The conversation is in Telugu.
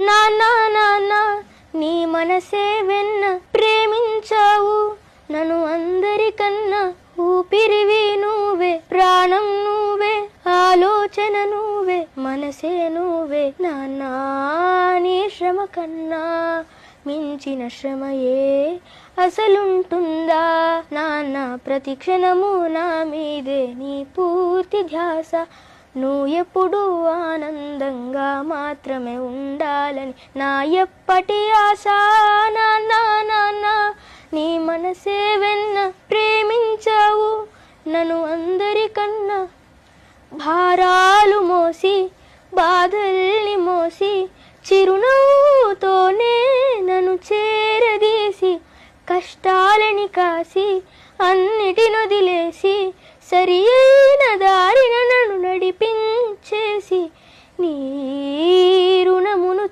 నాన్నా నాన్నా నీ మనసే వెన్న ప్రేమించావు నన్ను అందరికన్నా ఊపిరివి నువ్వే ప్రాణం నువ్వే ఆలోచన నువ్వే మనసే నువ్వే నాన్నా నీ శ్రమ కన్నా మించిన శ్రమయే అసలుంటుందా నాన్న ప్రతి క్షణము నా మీదే నీ పూర్తి ధ్యాస నువ్వు ఎప్పుడూ ఆనందంగా మాత్రమే ఉండాలని నా ఎప్పటి ఆశ నాన్న నాన్న నీ మనసే వెన్న ప్రేమించావు నన్ను అందరికన్నా భారాలు మోసి బాధల్ని మోసి చిరునవ్వుతోనే నన్ను చేరదీసి కష్టాలని కాసి అన్నిటిని వదిలేసి సరి అయిన దారిన నన్ను నడిపించేసి నీ రుణమును